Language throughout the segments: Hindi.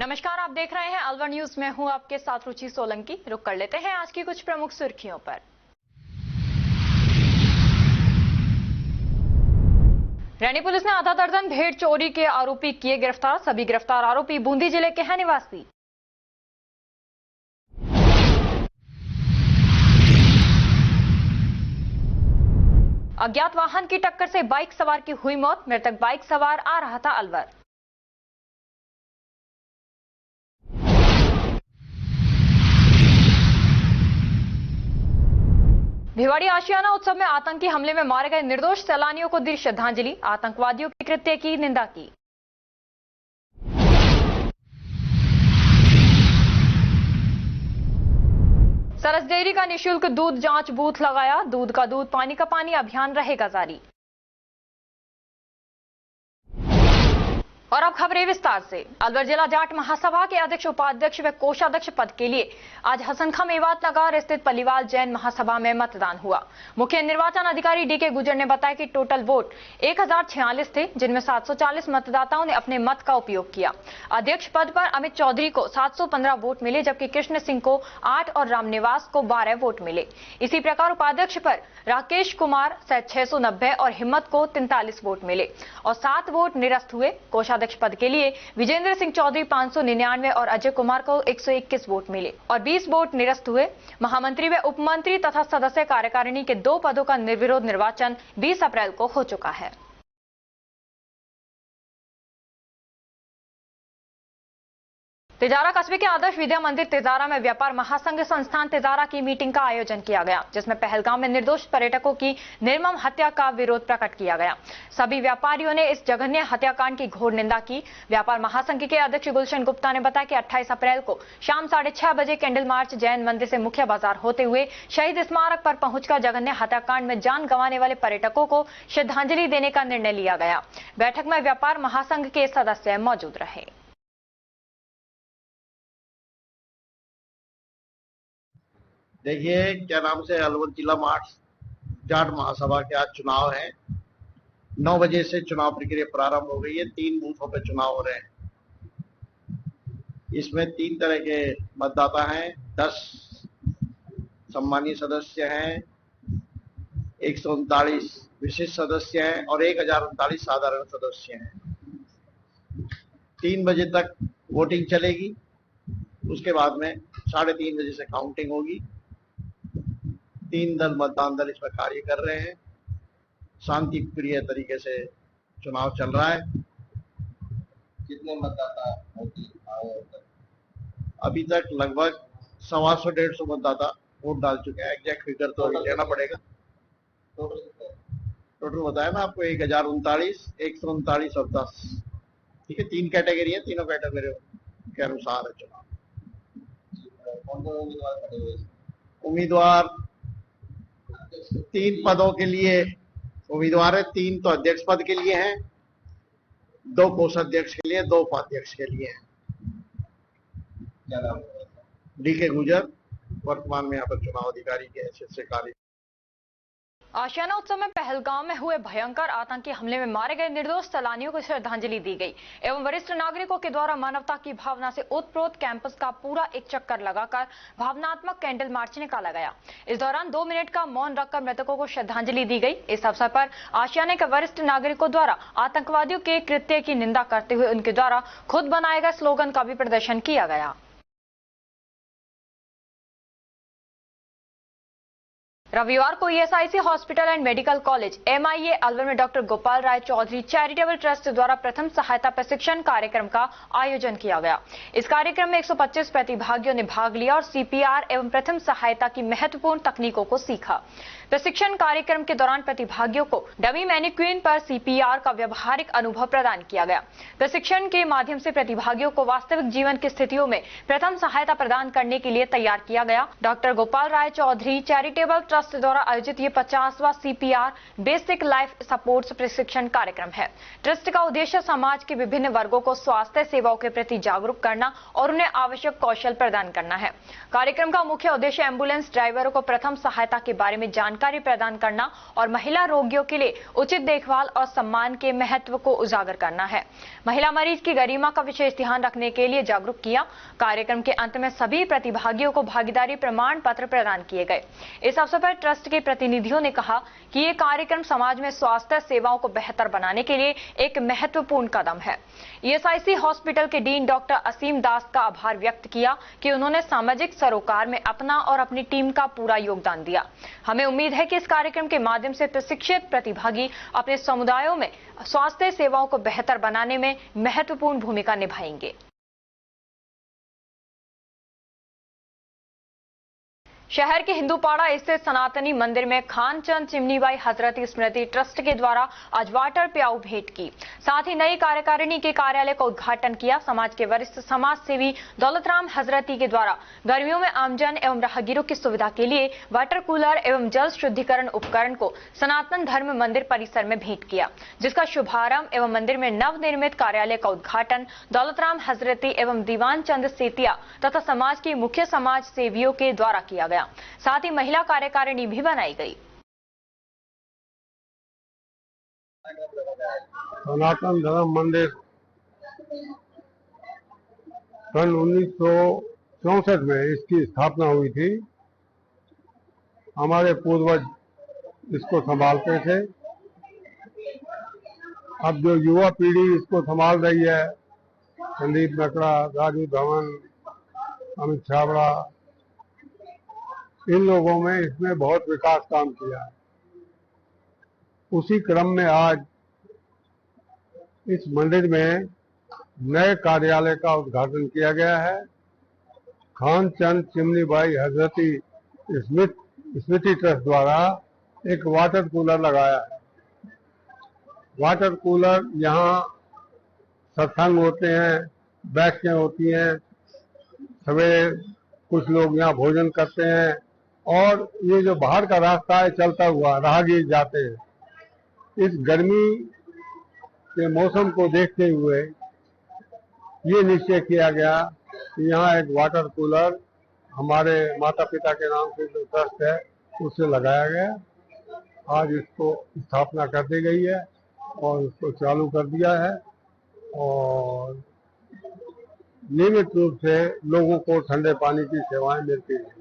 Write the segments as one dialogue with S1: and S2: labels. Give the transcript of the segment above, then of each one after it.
S1: नमस्कार, आप देख रहे हैं अलवर न्यूज। में हूं आपके साथ रुचि सोलंकी। रुक कर लेते हैं आज की कुछ प्रमुख सुर्खियों पर। रैनी पुलिस ने आधा दर्जन भेड़ चोरी के आरोपी किए गिरफ्तार। सभी गिरफ्तार आरोपी बूंदी जिले के हैं निवासी। अज्ञात वाहन की टक्कर से बाइक सवार की हुई मौत। मृतक बाइक सवार आ रहा था अलवर। भिवाड़ी आशियाना उत्सव में आतंकी हमले में मारे गए निर्दोष सैलानियों को दी श्रद्धांजलि। आतंकवादियों के कृत्य की निंदा की। सरस डेयरी का निःशुल्क दूध जांच बूथ लगाया। दूध का दूध, पानी का पानी अभियान रहेगा जारी। और अब खबरें विस्तार से। अलवर जिला जाट महासभा के अध्यक्ष, उपाध्यक्ष व कोषाध्यक्ष पद के लिए आज हसनखा मेवात नगर स्थित पल्लीवाल जैन महासभा में मतदान हुआ। मुख्य निर्वाचन अधिकारी डी के गुजर ने बताया कि टोटल वोट 1046 थे, जिनमें 740 मतदाताओं ने अपने मत का उपयोग किया। अध्यक्ष पद पर अमित चौधरी को 715 वोट मिले, जबकि कृष्ण सिंह को 8 और रामनिवास को 12 वोट मिले। इसी प्रकार उपाध्यक्ष पर राकेश कुमार 690 और हिम्मत को 43 वोट मिले और 7 वोट निरस्त हुए। कोषाध्यक्ष पद के लिए विजेंद्र सिंह चौधरी 599 और अजय कुमार को 121 वोट मिले और 20 वोट निरस्त हुए। महामंत्री व उपमंत्री तथा सदस्य कार्यकारिणी के 2 पदों का निर्विरोध निर्वाचन 20 अप्रैल को हो चुका है। तिजारा कस्बे के आदर्श विद्या मंदिर तिजारा में व्यापार महासंघ संस्थान तिजारा की मीटिंग का आयोजन किया गया, जिसमें पहलगाम में निर्दोष पर्यटकों की निर्मम हत्या का विरोध प्रकट किया गया। सभी व्यापारियों ने इस जघन्य हत्याकांड की घोर निंदा की। व्यापार महासंघ के अध्यक्ष गुलशन गुप्ता ने बताया कि 28 अप्रैल को शाम 6:30 बजे कैंडल मार्च जैन मंदिर से मुख्य बाजार होते हुए शहीद स्मारक पर पहुंचकर जघन्य हत्याकांड में जान गंवाने वाले पर्यटकों को श्रद्धांजलि देने का निर्णय लिया गया। बैठक में व्यापार महासंघ के सदस्य मौजूद रहे।
S2: देखिए, क्या नाम से अलवर जिला जाट महासभा के आज चुनाव है। 9 बजे से चुनाव प्रक्रिया प्रारंभ हो गई है। 3 बूथों पे चुनाव हो रहे हैं। इसमें 3 तरह के मतदाता हैं। 10 सम्मानीय सदस्य हैं, 139 विशिष्ट सदस्य हैं और 1039 साधारण सदस्य हैं। 3 बजे तक वोटिंग चलेगी। उसके बाद में 3:30 बजे से काउंटिंग होगी। 3 दल मतदान दल इसमें कार्य कर रहे हैं। शांति प्रिय तरीके से चुनाव चल रहा है। कितने मतदाता आए? अभी तक लगभग 125-150 मतदाता वोट डाल चुके हैं। एग्जैक्ट फिगर तो अभी लेना पड़ेगा। टोटल बताया ना आपको, 1039, 139 और 10। ठीक है, 3 कैटेगरी है। तीनों कैटेगरी के अनुसार है चुनाव। उम्मीदवार 3 पदों के लिए उम्मीदवार है। 3 तो अध्यक्ष पद के लिए हैं, 2 कोषाध्यक्ष के लिए, 2 उपाध्यक्ष के लिए हैं। डी के गुजर वर्तमान में यहाँ पर चुनाव अधिकारी के हैसियत से कार्य।
S1: आशियाना उत्सव में पहलगाम में हुए भयंकर आतंकी हमले में मारे गए निर्दोष सैलानियों को श्रद्धांजलि दी गई एवं वरिष्ठ नागरिकों के द्वारा मानवता की भावना से ओतप्रोत कैंपस का पूरा एक चक्कर लगाकर भावनात्मक कैंडल मार्च निकाला गया। इस दौरान 2 मिनट का मौन रखकर मृतकों को श्रद्धांजलि दी गई। इस अवसर पर आशियाना के वरिष्ठ नागरिकों द्वारा आतंकवादियों के कृत्य की निंदा करते हुए उनके द्वारा खुद बनाए गए स्लोगन का भी प्रदर्शन किया गया। रविवार को ESIC hospital and medical college MIA Alwar में doctor Gopal Rai Chaudhary charitable trust द्वारा प्रथम सहायता प्रशिक्षण कार्यक्रम का आयोजन किया गया। इस कार्यक्रम में 125 प्रतिभागियों ने भाग लिया और CPR एवं प्रथम सहायता की महत्वपूर्ण तकनीकों को सीखा। प्रशिक्षण कार्यक्रम के दौरान प्रतिभागियों को डमी मैनिक्विन पर CPR का व्यवहारिक अनुभव प्रदान किया गया। प्रशिक्षण के माध्यम से प्रतिभागियों को वास्तविक जीवन की स्थितियों में प्रथम सहायता प्रदान करने के लिए तैयार किया गया। Doctor Gopal Rai Chaudhary charitable trust द्वारा आयोजित ये 50वां CPR बेसिक लाइफ सपोर्ट प्रशिक्षण कार्यक्रम है। ट्रस्ट का उद्देश्य समाज के विभिन्न वर्गों को स्वास्थ्य सेवाओं के प्रति जागरूक करना और उन्हें आवश्यक कौशल प्रदान करना है। कार्यक्रम का मुख्य उद्देश्य एम्बुलेंस ड्राइवरों को प्रथम सहायता के बारे में जानकारी जानकारी प्रदान करना और महिला रोगियों के लिए उचित देखभाल और सम्मान के महत्व को उजागर करना है। महिला मरीज की गरिमा का विशेष ध्यान रखने के लिए जागरूक किया। कार्यक्रम के अंत में सभी प्रतिभागियों को भागीदारी प्रमाण पत्र प्रदान किए गए। इस अवसर पर ट्रस्ट के प्रतिनिधियों ने कहा कि ये कार्यक्रम समाज में स्वास्थ्य सेवाओं को बेहतर बनाने के लिए एक महत्वपूर्ण कदम है। ईएसआईसी हॉस्पिटल के डीन डॉक्टर असीम दास का आभार व्यक्त किया कि उन्होंने सामाजिक सरोकार में अपना और अपनी टीम का पूरा योगदान दिया। हमें उम्मीद है कि इस कार्यक्रम के माध्यम से प्रशिक्षित प्रतिभागी अपने समुदायों में स्वास्थ्य सेवाओं को बेहतर बनाने में महत्वपूर्ण भूमिका निभाएंगे। शहर के हिंदूपाड़ा स्थित सनातनी मंदिर में खानचंद चिमनीबाई हजरती स्मृति ट्रस्ट के द्वारा आज वाटर प्याऊ भेंट की। साथ ही नई कार्यकारिणी के कार्यालय का उद्घाटन किया। समाज के वरिष्ठ समाज सेवी दौलतराम हजरती के द्वारा गर्मियों में आमजन एवं राहगीरों की सुविधा के लिए वाटर कूलर एवं जल शुद्धिकरण उपकरण को सनातन धर्म मंदिर परिसर में भेंट किया, जिसका शुभारंभ एवं मंदिर में नवनिर्मित कार्यालय का उद्घाटन दौलतराम हजरती एवं दीवान चंद सेतिया तथा समाज की मुख्य समाज सेवियों के द्वारा किया गया। साथ ही महिला कार्यकारिणी भी बनाई गई।
S3: सनातन धर्म मंदिर सन 1964 में इसकी स्थापना हुई थी। हमारे पूर्वज इसको संभालते थे। अब जो युवा पीढ़ी इसको संभाल रही है, संदीप नकड़ा, राजू धवन, अमित छाबड़ा, इन लोगों में इसमें बहुत विकास काम किया है। उसी क्रम में आज इस मंदिर में नए कार्यालय का उद्घाटन किया गया है। खानचंद चिमनीबाई हजरती स्मृति ट्रस्ट द्वारा एक वाटर कूलर लगाया है। वाटर कूलर यहाँ सत्संग होते हैं, बैठकें होती हैं, सवेरे कुछ लोग यहाँ भोजन करते हैं और ये जो बाहर का रास्ता है चलता हुआ राहगीर जाते हैं। इस गर्मी के मौसम को देखते हुए ये निश्चय किया गया कि यहाँ एक वाटर कूलर हमारे माता पिता के नाम से जो ट्रस्ट है उससे लगाया गया। आज इसको स्थापना कर दी गई है और इसको चालू कर दिया है और नियमित रूप से लोगों को ठंडे पानी की सेवाएं मिलती हैं।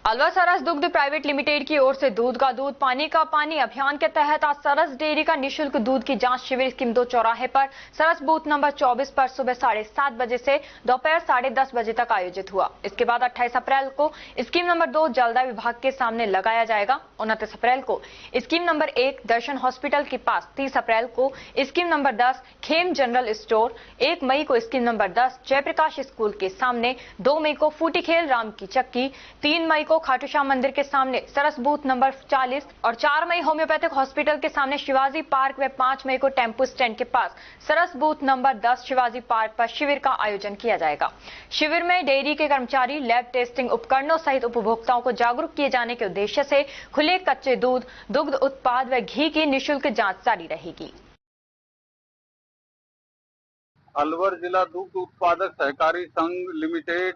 S1: अलवर सरस दुग्ध प्राइवेट लिमिटेड की ओर से दूध का दूध पानी का पानी अभियान के तहत आज सरस डेयरी का निशुल्क दूध की जांच शिविर स्कीम 2 चौराहे पर सरस बूथ नंबर 24 पर सुबह 7:30 बजे से दोपहर 10:30 बजे तक आयोजित हुआ। इसके बाद 28 अप्रैल को स्कीम नंबर 2 जलदाय विभाग के सामने लगाया जाएगा। 29 अप्रैल को स्कीम नंबर 1 दर्शन हॉस्पिटल के पास, 30 अप्रैल को scheme number 10 Khem general store, 1 मई को स्कीम नंबर 10 जयप्रकाश स्कूल के सामने, 2 मई को फूटीखेल राम की चक्की, 3 मई को खाटू श्याम मंदिर के सामने सरस बूथ नंबर 40 और 4 मई होम्योपैथिक हॉस्पिटल के सामने शिवाजी पार्क व 5 मई को टेम्पो स्टैंड के पास सरस बूथ नंबर 10 शिवाजी पार्क पर शिविर का आयोजन किया जाएगा। शिविर में डेयरी के कर्मचारी लैब टेस्टिंग उपकरणों सहित उपभोक्ताओं को जागरूक किए जाने के उद्देश्य से खुले कच्चे दूध, दुग्ध उत्पाद व घी की निःशुल्क जांच जारी रहेगी।
S4: अलवर जिला दुग्ध उत्पादक सहकारी संघ लिमिटेड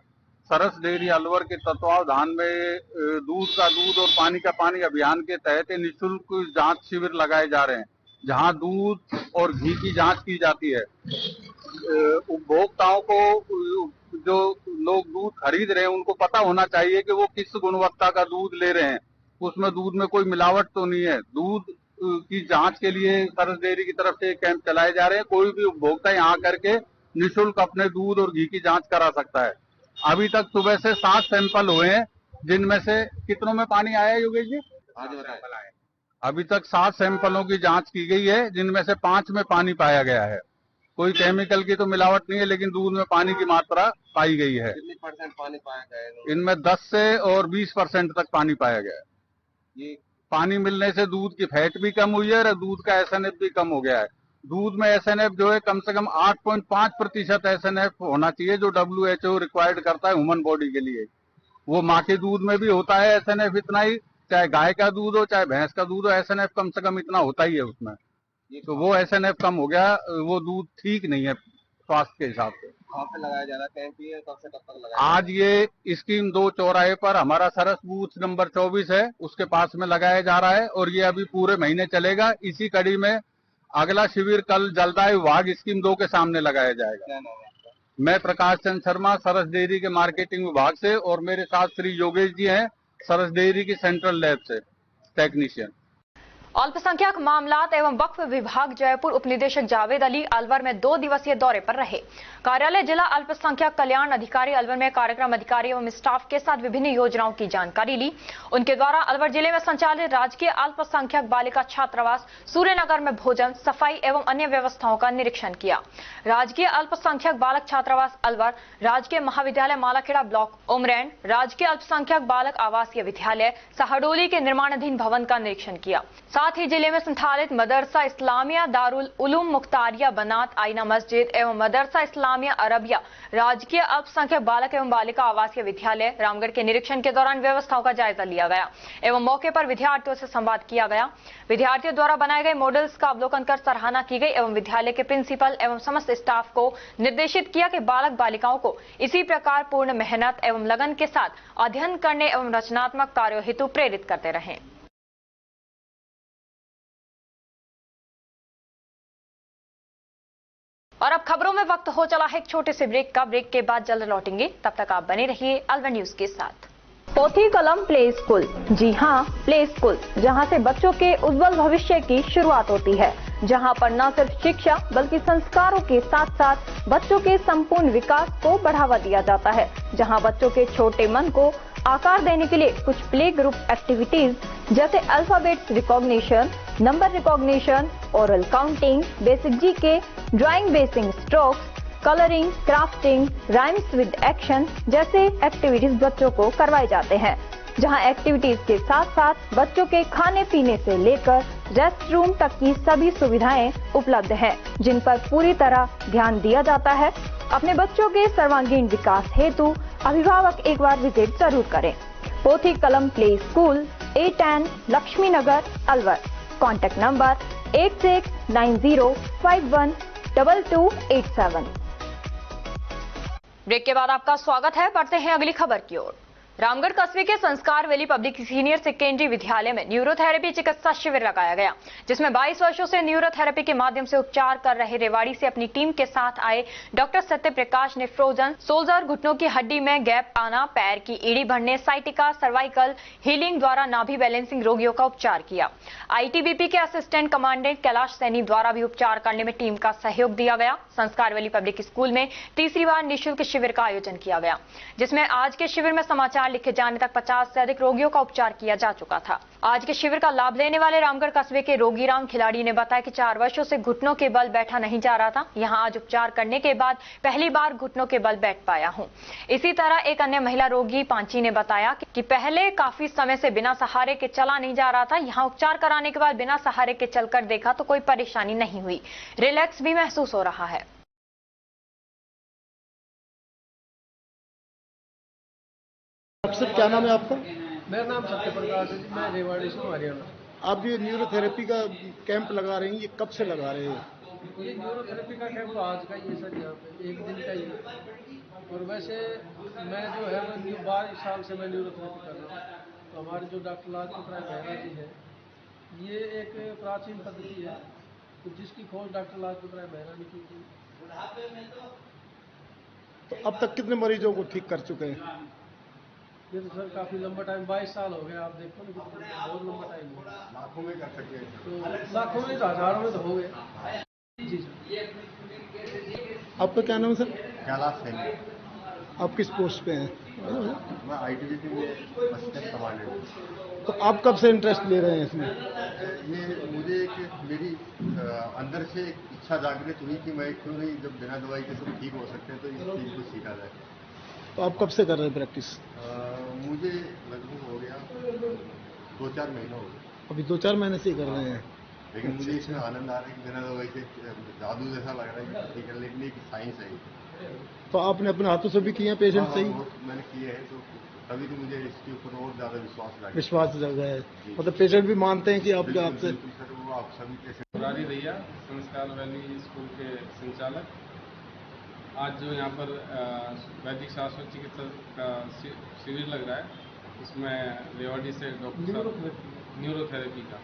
S4: सरस डेयरी अलवर के तत्वावधान में दूध का दूध और पानी का पानी अभियान के तहत निःशुल्क जांच शिविर लगाए जा रहे हैं, जहां दूध और घी की जांच की जाती है। उपभोक्ताओं को, जो लोग दूध खरीद रहे हैं, उनको पता होना चाहिए कि वो किस गुणवत्ता का दूध ले रहे हैं, उसमें दूध में कोई मिलावट तो नहीं है। दूध की जांच के लिए सरस डेयरी की तरफ से कैंप चलाए जा रहे हैं। कोई भी उपभोक्ता यहाँ करके निःशुल्क अपने दूध और घी की जांच करा सकता है। अभी तक सुबह से 7 सैंपल हुए हैं, जिनमें से कितनों में पानी आया है योगेश जी? अभी तक 7 सैंपलों की जांच की गई है, जिनमें से 5 में पानी पाया गया है। कोई केमिकल की तो मिलावट नहीं है, लेकिन दूध में पानी की मात्रा पाई गई है।
S5: कितने % पानी पाया गया है?
S4: इनमें 10 से और 20% तक पानी पाया गया है।
S5: ये
S4: पानी मिलने से दूध की फैट भी कम हुई है और दूध का SNF भी कम हो गया है। दूध में SNF जो है कम से कम 8.5% SNF होना चाहिए, जो WHO रिक्वायर्ड करता है ह्यूमन बॉडी के लिए। वो माँ के दूध में भी होता है SNF इतना ही, चाहे गाय का दूध हो चाहे भैंस का दूध हो, SNF कम से कम इतना होता ही है उसमें। तो वो SNF कम हो गया, वो दूध ठीक नहीं है स्वास्थ्य के हिसाब से।
S5: कहाँ पे लगाया जा रहा है कैंप, ये कब से कब तक लगाया?
S4: आज ये स्कीम 2 चौराहे पर हमारा सरस बूथ नंबर 24 है, उसके पास में लगाया जा रहा है और ये अभी पूरे महीने चलेगा। इसी कड़ी में अगला शिविर कल जलदाय विभाग स्कीम 2 के सामने लगाया जाएगा।
S5: क्या नाम है आपका?
S4: मैं प्रकाश चंद शर्मा, सरस डेयरी के मार्केटिंग विभाग से, और मेरे साथ श्री योगेश जी हैं, सरस डेयरी की सेंट्रल लैब से टेक्नीशियन।
S1: अल्पसंख्यक मामलात एवं वक्फ विभाग जयपुर उपनिदेशक जावेद अली अलवर में 2 दिवसीय दौरे पर रहे। कार्यालय जिला अल्पसंख्यक कल्याण अधिकारी अलवर में कार्यक्रम अधिकारी एवं स्टाफ के साथ विभिन्न योजनाओं की जानकारी ली। उनके द्वारा अलवर जिले में संचालित राजकीय अल्पसंख्यक बालिका छात्रावास सूर्यनगर में भोजन, सफाई एवं अन्य व्यवस्थाओं का निरीक्षण किया। राजकीय अल्पसंख्यक बालक छात्रावास अलवर, राजकीय महाविद्यालय मालाखेड़ा ब्लॉक उमरैन, राजकीय अल्पसंख्यक बालक आवासीय विद्यालय सहडोली के निर्माणाधीन भवन का निरीक्षण किया। साथ ही जिले में संचालित मदरसा इस्लामिया दारुल उलूम मुख्तारिया बनात आईना मस्जिद एवं मदरसा इस्लामिया अरबिया राजकीय अल्पसंख्यक बालक एवं बालिका आवासीय विद्यालय रामगढ़ के निरीक्षण के दौरान व्यवस्थाओं का जायजा लिया गया एवं मौके पर विद्यार्थियों से संवाद किया गया। विद्यार्थियों द्वारा बनाए गए मॉडल्स का अवलोकन कर सराहना की गई एवं विद्यालय के प्रिंसिपल एवं समस्त स्टाफ को निर्देशित किया कि बालक बालिकाओं को इसी प्रकार पूर्ण मेहनत एवं लगन के साथ अध्ययन करने एवं रचनात्मक कार्यों हेतु प्रेरित करते रहें। और अब खबरों में वक्त हो चला है एक छोटे से ब्रेक का। ब्रेक के बाद जल्द लौटेंगे, तब तक आप बने रहिए अलवर न्यूज के साथ। पोथी कलम प्ले स्कूल, जी हां, प्ले स्कूल, जहां से बच्चों के उज्जवल भविष्य की शुरुआत होती है, जहां पर न सिर्फ शिक्षा बल्कि संस्कारों के साथ साथ बच्चों के संपूर्ण विकास को बढ़ावा दिया जाता है, जहां बच्चों के छोटे मन को आकार देने के लिए कुछ प्ले ग्रुप एक्टिविटीज जैसे alphabets recognition, number recognition, oral counting, basic GK, drawing basic strokes, colouring, crafting, rhymes with action जैसे एक्टिविटीज बच्चों को करवाए जाते हैं, जहां एक्टिविटीज के साथ साथ बच्चों के खाने पीने से लेकर रेस्ट रूम तक की सभी सुविधाएं उपलब्ध हैं, जिन पर पूरी तरह ध्यान दिया जाता है। अपने बच्चों के सर्वांगीण विकास हेतु अभिभावक एक बार विजिट जरूर करें। Pothi Kalam play school, A10 Lakshmi Nagar Alwar. Contact number 8690512287। Break के बाद आपका स्वागत है। बढ़ते हैं अगली खबर की ओर। रामगढ़ कस्बे के संस्कार वैली पब्लिक सीनियर सेकेंडरी विद्यालय में न्यूरोथेरेपी चिकित्सा शिविर लगाया गया, जिसमें 22 वर्षों से न्यूरोथेरेपी के माध्यम से उपचार कर रहे रेवाड़ी से अपनी टीम के साथ आए डॉक्टर सत्य प्रकाश ने फ्रोजन सोल्जर, घुटनों की हड्डी में गैप आना, पैर की एड़ी बढ़ने, साइटिका, सर्वाइकल हीलिंग द्वारा नाभि बैलेंसिंग रोगियों का उपचार किया। आईटीबीपी के असिस्टेंट कमांडेंट कैलाश सैनी द्वारा भी उपचार करने में टीम का सहयोग दिया गया। संस्कार वैली पब्लिक स्कूल में तीसरी बार निःशुल्क शिविर का आयोजन किया गया, जिसमें आज के शिविर में समाचार लिखे जाने तक 50 से अधिक रोगियों का उपचार किया जा चुका था। आज के शिविर का लाभ लेने वाले रामगढ़ कस्बे के रोगीराम खिलाड़ी ने बताया कि 4 वर्षों से घुटनों के बल बैठा नहीं जा रहा था। यहां आज उपचार करने के बाद पहली बार घुटनों के बल बैठ पाया हूं। इसी तरह एक अन्य महिला रोगी पांची ने बताया कि पहले काफी समय से बिना सहारे के चला नहीं जा रहा था। यहां उपचार कराने के बाद बिना सहारे के चलकर देखा तो कोई परेशानी नहीं हुई, रिलैक्स भी महसूस हो रहा है।
S6: सर, क्या नाम है आपका?
S7: मेरा नाम सत्य प्रकाश है, मैं रेवाड़ी से हूँ, हरियाणा।
S6: आप ये न्यूरोथेरेपी का कैंप लगा रहे हैं, ये कब से लगा रहे हैं?
S7: ये न्यूरोथेरेपी का कैंप आज का ही है सर, यहाँ पे 1 दिन का ही है। और वैसे मैं जो है 22 साल से मैं न्यूरोथेरेपी कर रहा हूँ। तो हमारे जो डॉक्टर लाजपत राय मेहरा जी है, ये एक प्राचीन पद्धति है, तो जिसकी खोज डॉक्टर लाजपत राय मेहरा ने की थी।
S6: तो अब तक कितने मरीजों को ठीक कर चुके हैं?
S7: ये तो सर काफी लंबा टाइम, 22 साल हो गए। आप देखो ना, बहुत लंबा टाइम हो गया।
S6: लाखों में कर सके
S7: तो लाखों में तो हजारों में तो हो गए। जी सर।
S6: आपका क्या नाम है सर?
S8: कैलाश सैनी।
S6: आप किस पोस्ट पे हैं?
S8: मैं आईटीबीपी में असिस्टेंट कमांडेंट हूँ।
S6: तो आप कब से इंटरेस्ट ले रहे हैं इसमें?
S8: ये मुझे एक मेरी अंदर से एक इच्छा जागृत हुई कि मैं क्यों नहीं, जब बिना दवाई के सब ठीक हो सकते हैं तो इस चीज़ को सीखा जाए।
S6: तो आप कब से कर रहे हैं प्रैक्टिस?
S8: मुझे लगभग हो गया 2-4 महीना हो गया।
S6: अभी 2-4 महीने से ही कर रहे हैं।
S8: लेकिन मुझे इसमें आनंद आ रहा है कि बिना दवाई के जादू जैसा लग रहा है कि ठीक है, लेकिन एक साइंस है।
S6: तो आपने अपने हाथों से भी किए हैं पेशेंट से ही?
S8: मैंने किए हैं, तो तभी तो मुझे इसके ऊपर और ज़्यादा
S6: विश्वास जग गया है। मतलब पेशेंट भी मानते हैं कि आपके आपसे।
S8: सर, वो आप सभी कैसे
S9: मुरारी भैया संस्कार वैली स्कूल के संचालक। आज जो यहाँ पर वैदिक शास्त्र चिकित्सा का शिविर लग रहा है, इसमें रेवाड़ी से डॉक्टर साहब न्यूरोथेरेपी का,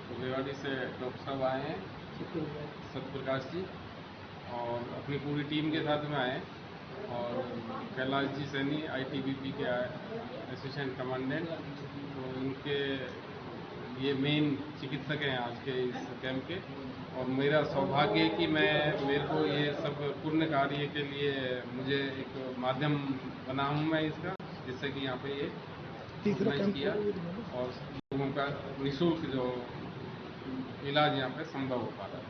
S9: तो रेवाड़ी से डॉक्टर साहब आए हैं सत्यप्रकाश जी, और अपनी पूरी टीम के साथ में आए, और कैलाश जी सैनी ITBP के असिस्टेंट कमांडेंट, तो इनके ये मेन चिकित्सक हैं आज के इस कैंप के। और मेरा सौभाग्य है कि मेरे को ये सब पुण्य कार्य के लिए मुझे एक माध्यम बना हूँ मैं इसका, जिससे कि यहाँ पे ये ऑर्गेनाइज किया और लोगों का निःशुल्क जो इलाज यहाँ पे संभव हो पा रहा है।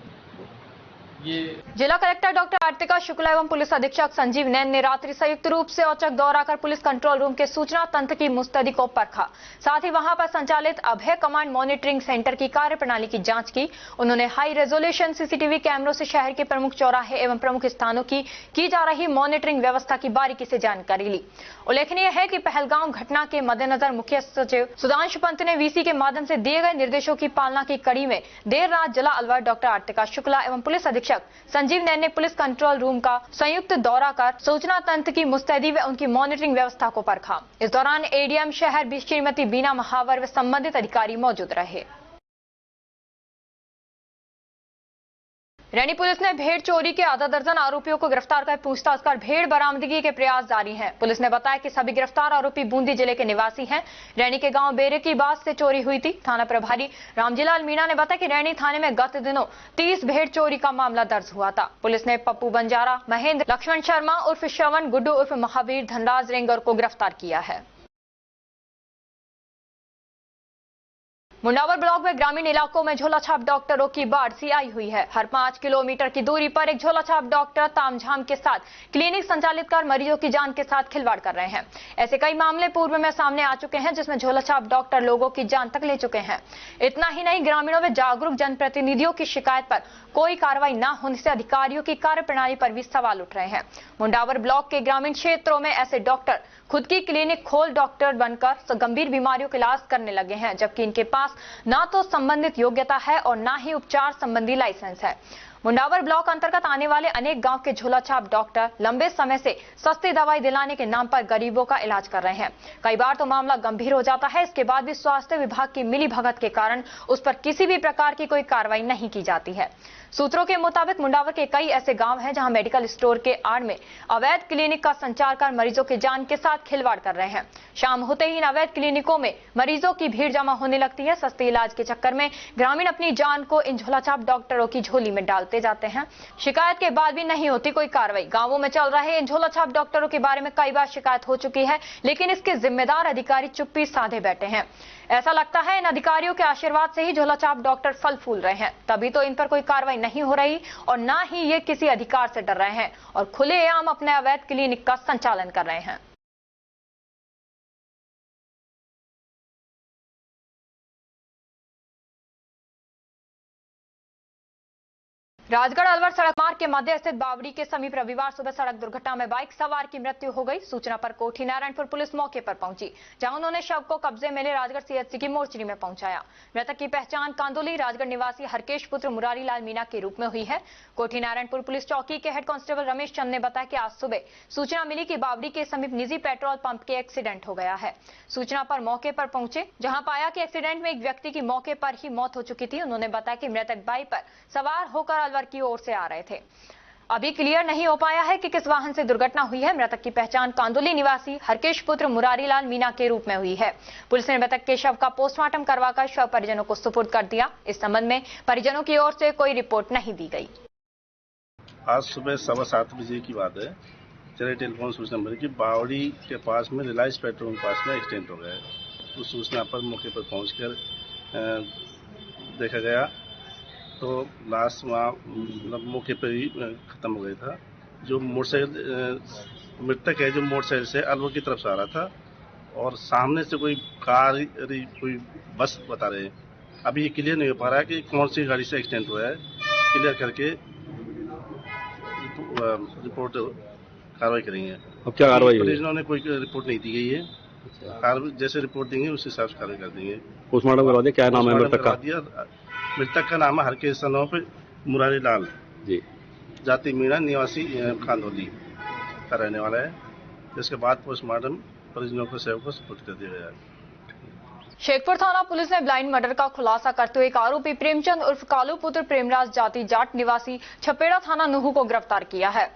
S1: जिला कलेक्टर डॉक्टर आर्तिका शुक्ला एवं पुलिस अधीक्षक संजीव नैन ने रात्रि संयुक्त रूप से औचक दौरा कर पुलिस कंट्रोल रूम के सूचना तंत्र की मुस्तैदी को परखा। साथ ही वहां पर संचालित अभय कमांड मॉनिटरिंग सेंटर की कार्यप्रणाली की जांच की। उन्होंने हाई रेजोल्यूशन CCTV कैमरों से शहर के प्रमुख चौराहे एवं प्रमुख स्थानों की जा रही मॉनिटरिंग व्यवस्था की बारीकी से जानकारी ली। उल्लेखनीय है कि पहलगाम घटना के मद्देनजर मुख्य सचिव सुधांशु पंत ने VC के माध्यम से दिए गए निर्देशों की पालना की कड़ी में देर रात जिला अलवर डॉक्टर आर्तिका शुक्ला एवं पुलिस अधीक्षक संजीव नैन ने पुलिस कंट्रोल रूम का संयुक्त दौरा कर सूचना तंत्र की मुस्तैदी व उनकी मॉनिटरिंग व्यवस्था को परखा। इस दौरान ADM शहर श्रीमती बीना महावर व संबंधित अधिकारी मौजूद रहे। रैनी पुलिस ने भेड़ चोरी के आधा दर्जन आरोपियों को गिरफ्तार कर पूछताछ कर भेड़ बरामदगी के प्रयास जारी हैं। पुलिस ने बताया कि सभी गिरफ्तार आरोपी बूंदी जिले के निवासी हैं। रैनी के गांव बेरे की बात से चोरी हुई थी। थाना प्रभारी रामजीलाल मीणा ने बताया कि रैनी थाने में गत दिनों 30 भेड़ चोरी का मामला दर्ज हुआ था। पुलिस ने पप्पू बंजारा, महेंद्र, लक्ष्मण शर्मा उर्फ श्रवण, गुड्डू उर्फ महावीर, धनराज रेंगर को गिरफ्तार किया है। मुंडावर ब्लॉक में ग्रामीण इलाकों में झोलाछाप डॉक्टरों की बाढ़ सी आई हुई है। हर 5 किलोमीटर की दूरी पर एक झोलाछाप डॉक्टर तामझाम के साथ क्लिनिक संचालित कर मरीजों की जान के साथ खिलवाड़ कर रहे हैं। ऐसे कई मामले पूर्व में सामने आ चुके हैं जिसमें झोलाछाप डॉक्टर लोगों की जान तक ले चुके हैं। इतना ही नहीं, ग्रामीणों में जागरूक जनप्रतिनिधियों की शिकायत पर कोई कार्रवाई न होने से अधिकारियों की कार्यप्रणाली पर भी सवाल उठ रहे हैं। मुंडावर ब्लॉक के ग्रामीण क्षेत्रों में ऐसे डॉक्टर खुद की क्लिनिक खोल डॉक्टर बनकर गंभीर बीमारियों का इलाज करने लगे हैं, जबकि इनके पास ना तो संबंधित योग्यता है और ना ही उपचार संबंधी लाइसेंस है। मुंडावर ब्लॉक अंतर्गत आने वाले अनेक गांव के झोलाछाप डॉक्टर लंबे समय से सस्ती दवाई दिलाने के नाम पर गरीबों का इलाज कर रहे हैं। कई बार तो मामला गंभीर हो जाता है, इसके बाद भी स्वास्थ्य विभाग की मिलीभगत के कारण उस पर किसी भी प्रकार की कोई कार्रवाई नहीं की जाती है। सूत्रों के मुताबिक मुंडावर के कई ऐसे गांव हैं जहां मेडिकल स्टोर के आड़ में अवैध क्लिनिक का संचार कर मरीजों की जान के साथ खिलवाड़ कर रहे हैं। शाम होते ही इन अवैध क्लिनिकों में मरीजों की भीड़ जमा होने लगती है। सस्ते इलाज के चक्कर में ग्रामीण अपनी जान को इन झोलाछाप डॉक्टरों की झोली में डालते जाते हैं। शिकायत के बाद भी नहीं होती कोई कार्रवाई। गांवों में चल रहे इन झोलाछाप डॉक्टरों के बारे में कई बार शिकायत हो चुकी है, लेकिन इसके जिम्मेदार अधिकारी चुप्पी साधे बैठे हैं। ऐसा लगता है इन अधिकारियों के आशीर्वाद से ही झोलाछाप डॉक्टर फल फूल रहे हैं, तभी तो इन पर कोई कार्रवाई नहीं हो रही और ना ही ये किसी अधिकार से डर रहे हैं और खुलेआम अपने अवैध क्लिनिक का संचालन कर रहे हैं। राजगढ़ अलवर सड़क मार्ग के मध्य स्थित बावड़ी के समीप रविवार सुबह सड़क दुर्घटना में बाइक सवार की मृत्यु हो गई। सूचना पर कोठी नारायणपुर पुलिस मौके पर पहुंची, जहां उन्होंने शव को कब्जे में ले राजगढ़ CHC की मोर्चरी में पहुंचाया। मृतक की पहचान कांदोली राजगढ़ निवासी हरकेश पुत्र मुरारी लाल मीणा के रूप में हुई है। कोठी नारायणपुर पुलिस चौकी के हेड कांस्टेबल रमेश चंद ने बताया कि आज सुबह सूचना मिली कि बावड़ी के समीप निजी पेट्रोल पंप के एक्सीडेंट हो गया है। सूचना पर मौके पर पहुंचे, जहां पाया कि एक्सीडेंट में एक व्यक्ति की मौके पर ही मौत हो चुकी थी। उन्होंने बताया कि मृतक बाइक पर सवार होकर अलवर की ओर से आ रहे थे। अभी क्लियर नहीं हो पाया है कि किस वाहन से दुर्घटना हुई है। मृतक की पहचान कांदोली निवासी हरकेश पुत्र मुरारी लाल मीणा के रूप में हुई है। पुलिस ने मृतक के शव का पोस्टमार्टम करवाकर शव परिजनों को सुपुर्द कर दिया। इस संबंध में परिजनों की ओर से कोई रिपोर्ट नहीं दी गई।
S10: आज सुबह 7:15 बजे की बात है, चले टेलीफोन सूचना मिली कि बावड़ी के पास में रिलायंस पेट्रोल के पास में एक्सीडेंट हो गया है। उस सूचना पर मौके पर पहुंचकर देखा गया तो लास्ट वहाँ मतलब मौके पर ही खत्म हो गया था। जो मोटरसाइकिल मृतक है, जो मोटरसाइकिल से अलवर की तरफ से आ रहा था और सामने से कोई कार कोई बस बता रहे हैं। अभी ये क्लियर नहीं हो पा रहा है कि कौन सी गाड़ी से एक्सीडेंट हुआ है। क्लियर करके रिपोर्ट कार्रवाई करेंगे। अब क्या कार्रवाई हुई? परिजनों ने कोई रिपोर्ट नहीं दी गई है। जैसे रिपोर्ट देंगे उस हिसाब से कार्रवाई कर देंगे। पोस्टमार्टम करवा दिया। क्या नाम है मृतक का? मृतक का नाम है हरकेश मुरारी लाल जी, जाति मीणा, निवासी खांदोली। का रहने वाला है। इसके बाद पोस्टमार्टम परिजनों को शव को सुपुर्द कर दिया गया है।
S1: शेखपुर थाना पुलिस ने ब्लाइंड मर्डर का खुलासा करते हुए एक आरोपी प्रेमचंद उर्फ कालू पुत्र प्रेमराज जाति जाट निवासी छपेड़ा थाना नुहू को गिरफ्तार किया है।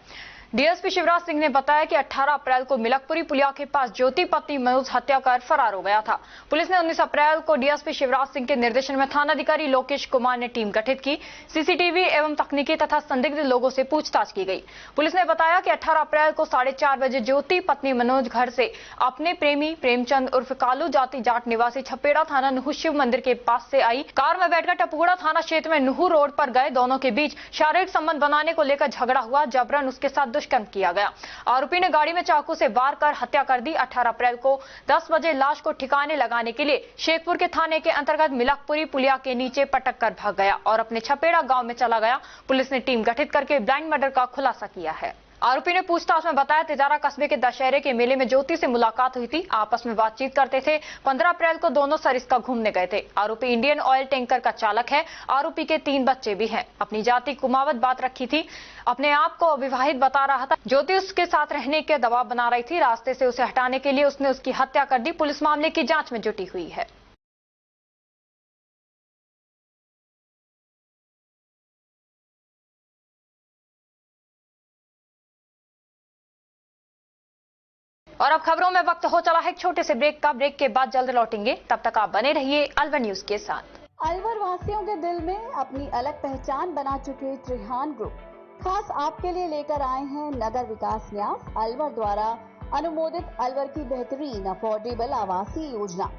S1: डीएसपी शिवराज सिंह ने बताया कि 18 अप्रैल को मिलकपुरी पुलिया के पास ज्योति पत्नी मनोज हत्या कर फरार हो गया था। पुलिस ने 19 अप्रैल को डीएसपी शिवराज सिंह के निर्देशन में थानाधिकारी लोकेश कुमार ने टीम गठित की। सीसीटीवी एवं तकनीकी तथा संदिग्ध लोगों से पूछताछ की गई। पुलिस ने बताया कि 18 अप्रैल को 4:30 बजे ज्योति पत्नी मनोज घर से अपने प्रेमी प्रेमचंद उर्फ कालू जाति जाट निवासी छपेड़ा थाना नुहू शिव मंदिर के पास से आई। कार में बैठकर टपुगड़ा थाना क्षेत्र में नुहू रोड पर गए। दोनों के बीच शारीरिक संबंध बनाने को लेकर झगड़ा हुआ। जबरन उसके साथ दुष्कर्म किया गया। आरोपी ने गाड़ी में चाकू से वार कर हत्या कर दी। 18 अप्रैल को 10 बजे लाश को ठिकाने लगाने के लिए शेखपुर के थाने के अंतर्गत मिलकपुरी पुलिया के नीचे पटक कर भाग गया और अपने छपेड़ा गांव में चला गया। पुलिस ने टीम गठित करके ब्लाइंड मर्डर का खुलासा किया है। आरोपी ने पूछताछ में बताया तिजारा कस्बे के दशहरे के मेले में ज्योति से मुलाकात हुई थी। आपस में बातचीत करते थे। 15 अप्रैल को दोनों सरिस्का घूमने गए थे। आरोपी इंडियन ऑयल टैंकर का चालक है। आरोपी के 3 बच्चे भी हैं। अपनी जाति कुमावत बात रखी थी। अपने आप को अविवाहित बता रहा था। ज्योति उसके साथ रहने के दबाव बना रही थी। रास्ते से उसे हटाने के लिए उसने उसकी हत्या कर दी। पुलिस मामले की जांच में जुटी हुई है। और अब खबरों में वक्त हो चला है एक छोटे से ब्रेक का। ब्रेक के बाद जल्द लौटेंगे। तब तक आप बने रहिए अलवर न्यूज के साथ।
S11: अलवर वासियों के दिल में अपनी अलग पहचान बना चुके त्रिहान ग्रुप खास आपके लिए लेकर आए हैं नगर विकास न्यास अलवर द्वारा अनुमोदित अलवर की बेहतरीन अफोर्डेबल आवासीय योजना,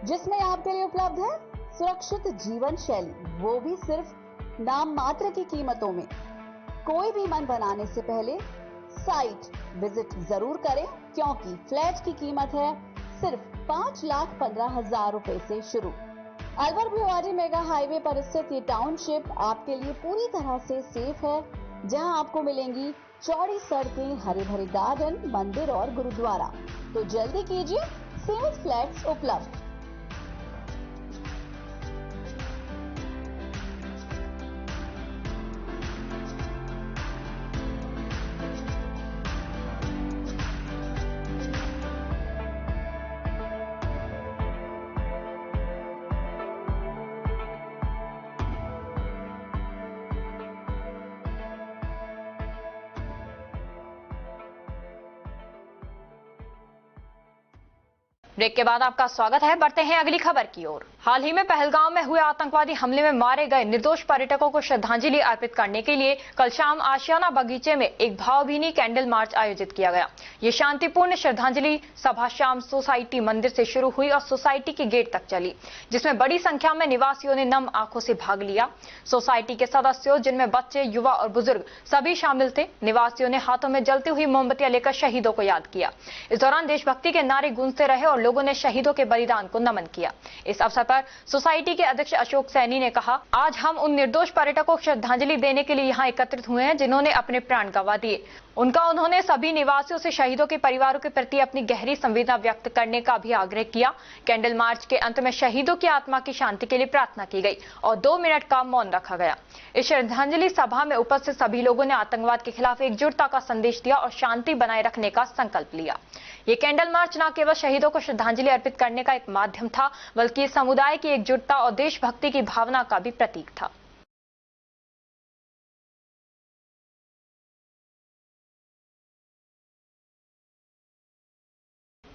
S11: जिसमें आपके लिए उपलब्ध है सुरक्षित जीवन शैली, वो भी सिर्फ नाम मात्र की कीमतों में। कोई भी मन बनाने से पहले साइट विजिट जरूर करें, क्योंकि फ्लैट की कीमत है सिर्फ 5,15,000 रुपए से शुरू। अलवर भिवाड़ी मेगा हाईवे पर स्थित ये टाउनशिप आपके लिए पूरी तरह से सेफ है, जहां आपको मिलेंगी चौड़ी सड़कें, हरे भरे गार्डन, मंदिर और गुरुद्वारा। तो जल्दी कीजिए, सेल्स फ्लैट्स उपलब्ध।
S1: ब्रेक के बाद आपका स्वागत है। बढ़ते हैं अगली खबर की ओर। हाल ही में पहलगाम में हुए आतंकवादी हमले में मारे गए निर्दोष पर्यटकों को श्रद्धांजलि अर्पित करने के लिए कल शाम आशियाना बगीचे में एक भावभीनी कैंडल मार्च आयोजित किया गया। ये शांतिपूर्ण श्रद्धांजलि सभा शाम सोसाइटी मंदिर से शुरू हुई और सोसाइटी के गेट तक चली, जिसमें बड़ी संख्या में निवासियों ने नम आंखों से भाग लिया। सोसाइटी के सदस्यों, जिनमें बच्चे, युवा और बुजुर्ग सभी शामिल थे। निवासियों ने हाथों में जलती हुई मोमबत्तियां लेकर शहीदों को याद किया। इस दौरान देशभक्ति के नारे गूंजते रहे और लोगों ने शहीदों के बलिदान को नमन किया। इस अवसर पर सोसाइटी के अध्यक्ष अशोक सैनी ने कहा, आज हम उन निर्दोष पर्यटकों को श्रद्धांजलि देने के लिए यहाँ एकत्रित हुए हैं जिन्होंने अपने प्राण गंवा दिए। उन्होंने सभी निवासियों से शहीदों के परिवारों के प्रति अपनी गहरी संवेदना व्यक्त करने का भी आग्रह किया। कैंडल मार्च के अंत में शहीदों की आत्मा की शांति के लिए प्रार्थना की गई और 2 मिनट का मौन रखा गया। इस श्रद्धांजलि सभा में उपस्थित सभी लोगों ने आतंकवाद के खिलाफ एकजुटता का संदेश दिया और शांति बनाए रखने का संकल्प लिया। ये कैंडल मार्च न केवल शहीदों को श्रद्धांजलि अर्पित करने का एक माध्यम था, बल्कि समुदाय की एकजुटता और देशभक्ति की भावना का भी प्रतीक था।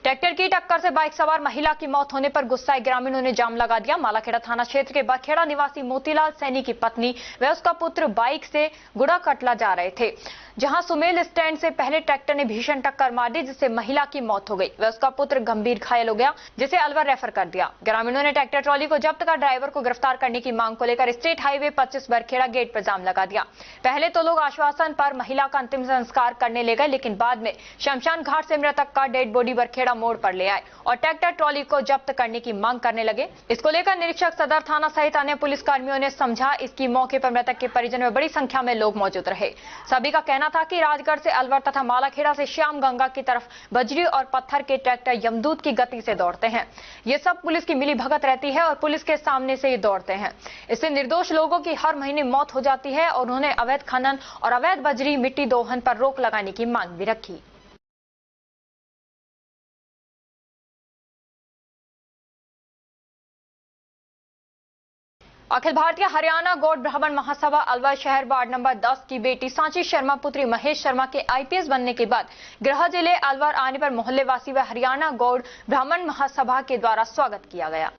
S1: ट्रैक्टर की टक्कर से बाइक सवार महिला की मौत होने पर गुस्साए ग्रामीणों ने जाम लगा दिया। मालाखेड़ा थाना क्षेत्र के बखेड़ा निवासी मोतीलाल सैनी की पत्नी व उसका पुत्र बाइक से गुड़ा कटला जा रहे थे, जहां सुमेल स्टैंड से पहले ट्रैक्टर ने भीषण टक्कर मार दी, जिससे महिला की मौत हो गई व उसका पुत्र गंभीर घायल हो गया, जिसे अलवर रेफर कर दिया। ग्रामीणों ने ट्रैक्टर ट्रॉली को जब्त कर ड्राइवर को गिरफ्तार करने की मांग को लेकर स्टेट हाईवे 25 बरखेड़ा गेट पर जाम लगा दिया। पहले तो लोग आश्वासन पर महिला का अंतिम संस्कार करने ले गए, लेकिन बाद में शमशान घाट से मृतक का डेड बॉडी बरखेड़ा मोड़ पर ले आए और ट्रैक्टर ट्रॉली को जब्त करने की मांग करने लगे। इसको लेकर निरीक्षक सदर थाना सहित अन्य पुलिस कर्मियों ने समझा। इसकी मौके पर मृतक के परिजन में बड़ी संख्या में लोग मौजूद रहे। सभी का कहना था कि राजगढ़ से अलवर तथा मालाखेड़ा से श्याम गंगा की तरफ बजरी और पत्थर के ट्रैक्टर यमदूत की गति से दौड़ते हैं। ये सब पुलिस की मिली भगत रहती है और पुलिस के सामने से ये दौड़ते हैं। इससे निर्दोष लोगों की हर महीने मौत हो जाती है और उन्होंने अवैध खनन और अवैध बजरी मिट्टी दोहन पर रोक लगाने की मांग भी रखी। अखिल भारतीय हरियाणा गौड़ ब्राह्मण महासभा अलवर शहर वार्ड नंबर 10 की बेटी सांची शर्मा पुत्री महेश शर्मा के आईपीएस बनने के बाद गृह जिले अलवर आने पर मोहल्ले वासी व हरियाणा गौड़ ब्राह्मण महासभा के द्वारा स्वागत किया गया।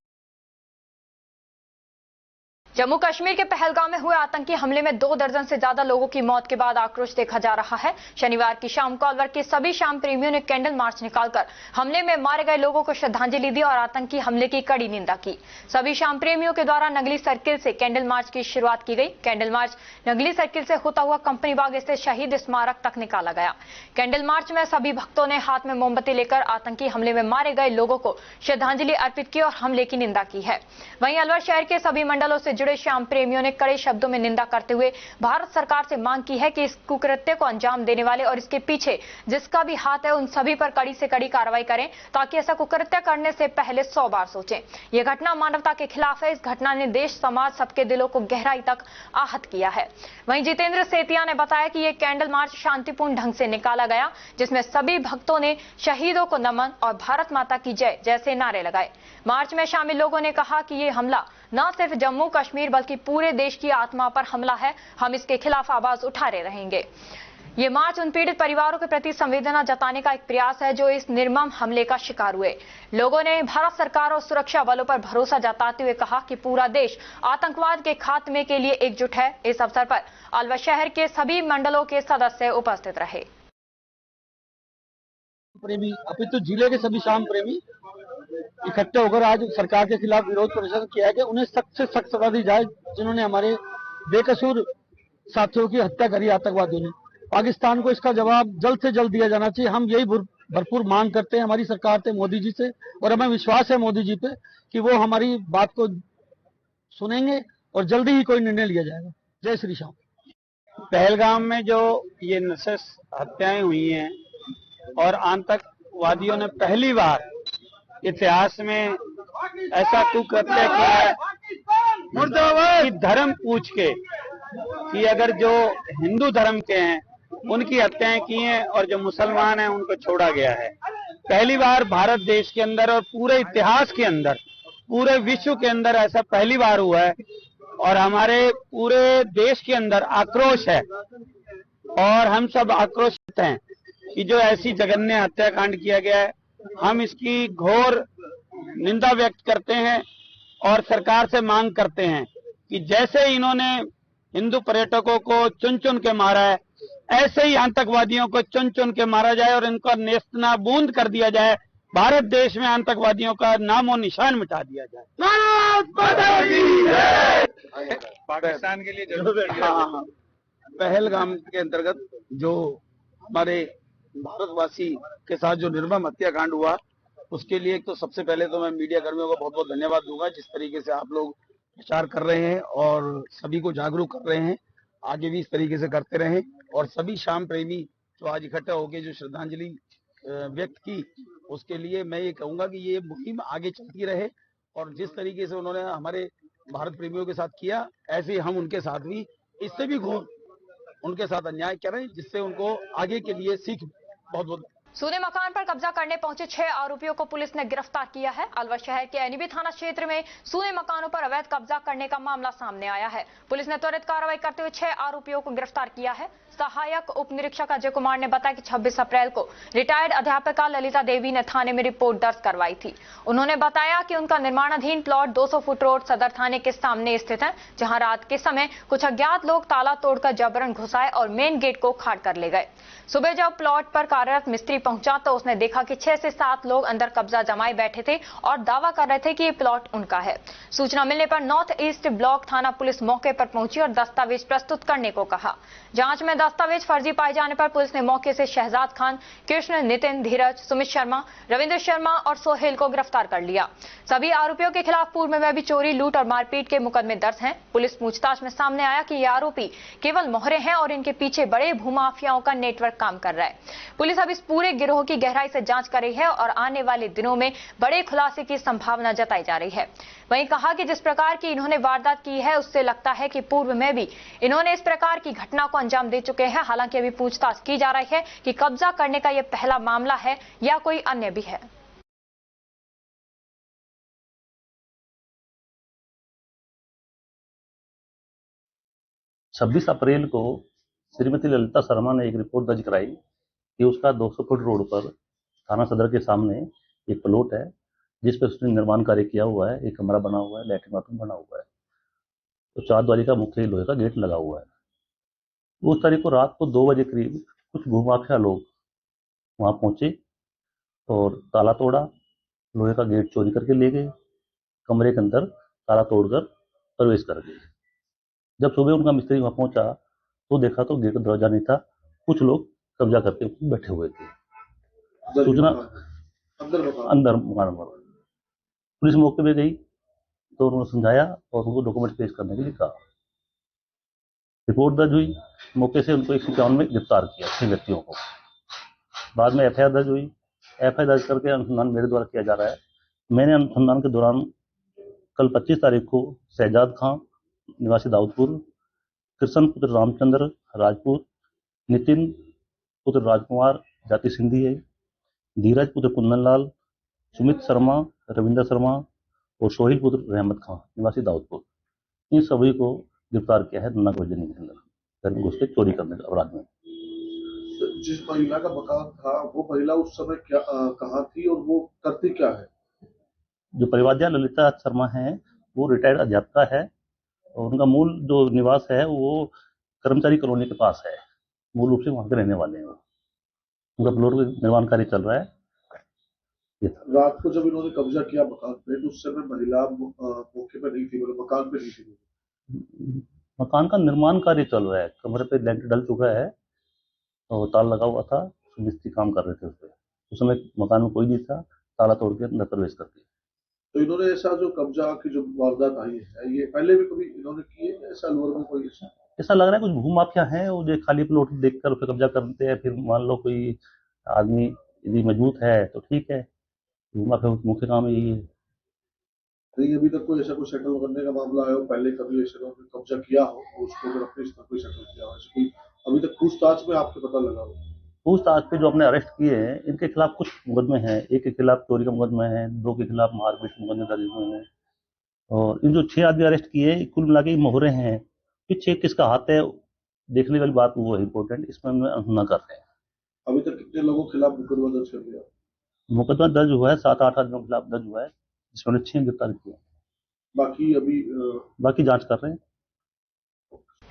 S1: जम्मू कश्मीर के पहलगाम में हुए आतंकी हमले में 2 दर्जन से ज्यादा लोगों की मौत के बाद आक्रोश देखा जा रहा है। शनिवार की शाम को अलवर के सभी शाम प्रेमियों ने कैंडल मार्च निकालकर हमले में मारे गए लोगों को श्रद्धांजलि दी और आतंकी हमले की कड़ी निंदा की। सभी शाम प्रेमियों के द्वारा नगली सर्किल से कैंडल मार्च की शुरुआत की गई। कैंडल मार्च नगली सर्किल से होता हुआ कंपनी बाग स्थित शहीद स्मारक तक निकाला गया। कैंडल मार्च में सभी भक्तों ने हाथ में मोमबत्ती लेकर आतंकी हमले में मारे गए लोगों को श्रद्धांजलि अर्पित की और हमले की निंदा की है। वहीं अलवर शहर के सभी मंडलों से जुड़े श्याम प्रेमियों ने कड़े शब्दों में निंदा करते हुए भारत सरकार से मांग की है कि इस कुकृत्य को अंजाम देने वाले और इसके पीछे जिसका भी हाथ है उन सभी पर कड़ी से कड़ी कार्रवाई करें, ताकि ऐसा कुकृत्य करने से पहले 100 बार सोचें। यह घटना मानवता के खिलाफ है। इस घटना ने देश समाज सबके दिलों को गहराई तक आहत किया है। वहीं जितेंद्र सेतिया ने बताया कि यह कैंडल मार्च शांतिपूर्ण ढंग से निकाला गया, जिसमें सभी भक्तों ने शहीदों को नमन और भारत माता की जय जैसे नारे लगाए। मार्च में शामिल लोगों ने कहा कि यह हमला न सिर्फ जम्मू कश्मीर बल्कि पूरे देश की आत्मा पर हमला है। हम इसके खिलाफ आवाज उठाते रहेंगे। ये मार्च उन पीड़ित परिवारों के प्रति संवेदना जताने का एक प्रयास है जो इस निर्मम हमले का शिकार हुए। लोगों ने भारत सरकार और सुरक्षा बलों पर भरोसा जताते हुए कहा कि पूरा देश आतंकवाद के खात्मे के लिए एकजुट है। इस अवसर पर अलवर शहर के सभी मंडलों के सदस्य उपस्थित रहे।
S6: प्रेमी अपितु जिले के सभी शाम प्रेमी इकट्ठे होकर आज सरकार के खिलाफ विरोध प्रदर्शन किया है कि उन्हें सख्त से सख्त सजा दी जाए, जिन्होंने हमारे बेकसूर साथियों की हत्या करी आतंकवादियों ने। पाकिस्तान को इसका जवाब जल्द से जल्द दिया जाना चाहिए। हम यही भरपूर मांग करते हैं हमारी सरकार से, मोदी जी से, और हमें विश्वास है मोदी जी पे कि वो हमारी बात को सुनेंगे और जल्दी ही कोई निर्णय लिया जाएगा। जय श्री श्याम।
S12: पहलगाम में जो ये नृशंस हत्याएं हुई हैं और आतंकवादियों ने पहली बार इतिहास में ऐसा कुकृत्य किया है कि धर्म पूछ के कि अगर जो हिंदू धर्म के हैं उनकी हत्याएं की हैं और जो मुसलमान हैं उनको छोड़ा गया है। पहली बार भारत देश के अंदर और पूरे इतिहास के अंदर, पूरे विश्व के अंदर ऐसा पहली बार हुआ है और हमारे पूरे देश के अंदर आक्रोश है और हम सब आक्रोशित हैं कि जो ऐसी जघन्य हत्याकांड किया गया है। हम इसकी घोर निंदा व्यक्त करते हैं और सरकार से मांग करते हैं कि जैसे इन्होंने हिंदू पर्यटकों को चुन चुन के मारा है, ऐसे ही आतंकवादियों को चुन चुन के मारा जाए और इनको नेस्तनाबूद कर दिया जाए। भारत देश में आतंकवादियों का नामो निशान मिटा दिया जाए।
S4: पाकिस्तान के लिए जरूर
S6: पहलगाम के अंतर्गत जो हमारे भारतवासी के साथ जो निर्मम हत्याकांड हुआ, उसके लिए तो सबसे पहले तो मैं मीडिया कर्मियों को बहुत बहुत धन्यवाद दूंगा, जिस तरीके से आप लोग प्रचार कर रहे हैं और सभी को जागरूक कर रहे हैं। आगे भी इस तरीके से करते रहें और सभी शाम प्रेमी जो आज इकट्ठा होकर जो श्रद्धांजलि व्यक्त की, उसके लिए मैं ये कहूंगा कि ये मुहिम आगे चलती रहे और जिस तरीके से उन्होंने हमारे भारत प्रेमियों के साथ किया, ऐसे ही हम उनके साथ भी इससे भी खूब उनके साथ अन्याय करें, जिससे उनको आगे के लिए सीख। बहुत बहुत
S1: सूने मकान पर कब्जा करने पहुंचे 6 आरोपियों को पुलिस ने गिरफ्तार किया है। अलवर शहर के एनबी थाना क्षेत्र में सूने मकानों पर अवैध कब्जा करने का मामला सामने आया है। पुलिस ने त्वरित कार्रवाई करते हुए 6 आरोपियों को गिरफ्तार किया है। सहायक उप निरीक्षक अजय कुमार ने बताया कि 26 अप्रैल को रिटायर्ड अध्यापिका ललिता देवी ने थाने में रिपोर्ट दर्ज करवाई थी। उन्होंने बताया कि उनका निर्माणाधीन प्लॉट 200 फुट रोड सदर थाने के सामने स्थित है, जहां रात के समय कुछ अज्ञात लोग ताला तोड़कर जबरन घुसाए और मेन गेट को उखाड़ कर ले गए। सुबह जब प्लॉट पर कार्यरत मिस्त्री पहुंचा तो उसने देखा कि 6 से 7 लोग अंदर कब्जा जमाए बैठे थे और दावा कर रहे थे कि ये प्लॉट उनका है। सूचना मिलने पर नॉर्थ ईस्ट ब्लॉक थाना पुलिस मौके पर पहुंची और दस्तावेज प्रस्तुत करने को कहा। जांच में दस्तावेज फर्जी पाए जाने पर पुलिस ने मौके से शहजाद खान, कृष्ण, नितिन, धीरज, सुमित शर्मा, रविंद्र शर्मा और सोहेल को गिरफ्तार कर लिया। सभी आरोपियों के खिलाफ पूर्व में भी चोरी, लूट और मारपीट के मुकदमे दर्ज हैं। पुलिस पूछताछ में सामने आया कि ये आरोपी केवल मोहरे हैं और इनके पीछे बड़े भूमाफियाओं का नेटवर्क काम कर रहा है। पुलिस अब इस पूरे गिरोह की गहराई से जांच कर रही है और आने वाले दिनों में बड़े खुलासे की संभावना जताई जा रही है। वहीं कहा कि जिस प्रकार की इन्होंने वारदात की है, उससे लगता है कि पूर्व में भी इन्होंने इस प्रकार की घटना को अंजाम दे चुके हैं। हालांकि अभी पूछताछ की जा रही है कि कब्जा करने का यह पहला मामला है या कोई अन्य भी है।
S13: 26 अप्रैल को श्रीमती ललिता शर्मा ने एक रिपोर्ट दर्ज कराई कि उसका 200 फुट रोड पर थाना सदर के सामने एक प्लॉट है जिस पर उसने निर्माण कार्य किया हुआ है। एक कमरा बना हुआ है, लैट्रिन बाथरूम बना हुआ है, तो 4 द्वारी का मुख्य लोहे का गेट लगा हुआ है। उस तारीख को रात को 2 बजे करीब कुछ भूमाफिया लोग वहां पहुंचे और ताला तोड़ा, लोहे का गेट चोरी करके ले गए, कमरे के अंदर ताला तोड़कर प्रवेश कर गए। जब सुबह उनका मिस्त्री वहां पहुंचा तो देखा तो गेट का दरवाजा नहीं था, कुछ लोग कब्जा करके बैठे हुए थे। सूचना अंदर मकान पर पुलिस मौके पे गई तो उन्होंने समझाया और उनको डॉक्यूमेंट पेश करने के लिए कहा। रिपोर्ट दर्ज हुई, मौके से उनको 151 में गिरफ्तार किया 6 व्यक्तियों को। बाद में एफआईआर दर्ज हुई। एफआईआर दर्ज करके अनुसंधान मेरे द्वारा किया जा रहा है। मैंने अनुसंधान के दौरान कल 25 तारीख को शहजाद खां निवासी दाऊदपुर, कृष्ण पुत्र रामचंद्र राजपूत, नितिन पुत्र राजकुमार जाति सिंधी है, धीरज पुत्र कुंदनलाल, सुमित शर्मा, रविंद्र शर्मा और सोहिल पुत्र रहमत खां निवासी दाऊदपुर, इन सभी को गिरफ्तार किया है नगरजनी के अंदर घर घुस के चोरी करने के अपराध में।
S14: जिस महिला का मकान था वो महिला उस समय क्या कहाँ थी और वो करती क्या है?
S13: जो परिवाद्या ललिता शर्मा है वो रिटायर्ड अध्यापिका है और उनका मूल जो निवास है वो कर्मचारी कॉलोनी के पास है। मूल रूप से वहां के रहने वाले हैं। उनका प्लॉट निर्माण कार्य चल रहा है।
S14: रात को जब इन्होंने कब्जा किया मकान पे तो उस समय महिला मौके पर नहीं थी, मतलब मकान पे नहीं थी।
S13: मकान का निर्माण कार्य चल रहा है, कमरे पे लेंटर डल चुका है और ताला लगा हुआ था, मिस्त्री काम कर रहे थे उस पर। उस समय मकान में कोई नहीं था, ताला तोड़ के अंदर प्रवेश कर दिया।
S14: तो इन्होंने ऐसा जो कब्जा की जो वारदात आई है ये पहले भी कभी इन्होंने की है? ऐसा अलवर में कोई
S13: ऐसा लग रहा है कुछ भूमाफिया हैं वो जो खाली प्लॉट देखकर उस पर कब्जा करते हैं। फिर मान लो कोई आदमी यदि मजबूत है तो ठीक है, भूमाफिया मुख्य काम यही है।
S14: नहीं, अभी तक कोई ऐसा कोई सेटल करने का मामला आया हो, पहले कभी ऐसा कब्जा किया हो और उसको अगर अपने इस तरह कोई सेटल किया हो, कोई अभी तक पूछताछ में आपको पता लगा हो?
S13: पूछताछ पे जो अपने अरेस्ट किए हैं इनके खिलाफ कुछ मुकदमे हैं। एक के खिलाफ चोरी का मुकदमा है, 2 के खिलाफ मारपीट मुकदमे दर्ज हुए हैं और इन जो 6 आदमी अरेस्ट किए कुल मिला के मोहरे हैं। पीछे किसका हाथ है देखने वाली बात वो है इम्पोर्टेंट, इसमें हम अनुसंधान कर रहे हैं।
S14: अभी तक कितने लोगों के खिलाफ मुकदमा दर्ज कर दिया?
S13: मुकदमा दर्ज हुआ है 7-8 आदमियों के खिलाफ दर्ज हुआ है, जिसमें 6 गिरफ्तार किए। बाकी जांच कर रहे हैं।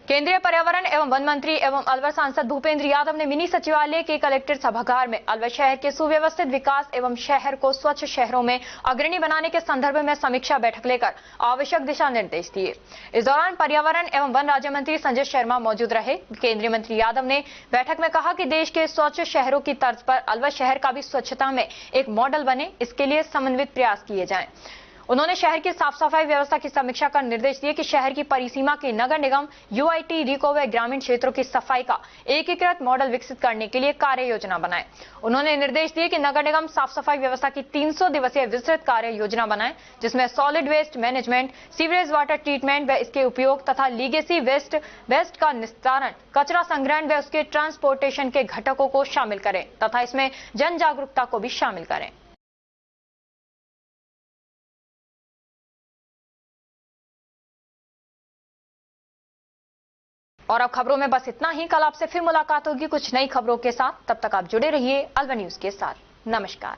S1: केंद्रीय पर्यावरण एवं वन मंत्री एवं अलवर सांसद भूपेंद्र यादव ने मिनी सचिवालय के कलेक्टर सभागार में अलवर शहर के सुव्यवस्थित विकास एवं शहर को स्वच्छ शहरों में अग्रणी बनाने के संदर्भ में समीक्षा बैठक लेकर आवश्यक दिशा निर्देश दिए। इस दौरान पर्यावरण एवं वन राज्य मंत्री संजय शर्मा मौजूद रहे। केंद्रीय मंत्री यादव ने बैठक में कहा कि देश के स्वच्छ शहरों की तर्ज पर अलवर शहर का भी स्वच्छता में एक मॉडल बने, इसके लिए समन्वित प्रयास किए जाएं। उन्होंने शहर की साफ सफाई व्यवस्था की समीक्षा कर निर्देश दिए कि शहर की परिसीमा के नगर निगम, यूआईटी, रिको व ग्रामीण क्षेत्रों की सफाई का एकीकृत मॉडल विकसित करने के लिए कार्य योजना बनाए। उन्होंने निर्देश दिए कि नगर निगम साफ सफाई व्यवस्था की 300 दिवसीय विस्तृत कार्य योजना बनाए, जिसमें solid waste management, sewerage water treatment व इसके उपयोग तथा लीगेसी वेस्ट का निस्तारण, कचरा संग्रहण व उसके ट्रांसपोर्टेशन के घटकों को शामिल करें तथा इसमें जन जागरूकता को भी शामिल करें। और अब खबरों में बस इतना ही। कल आपसे फिर मुलाकात होगी कुछ नई खबरों के साथ। तब तक आप जुड़े रहिए अलवर न्यूज के साथ। नमस्कार।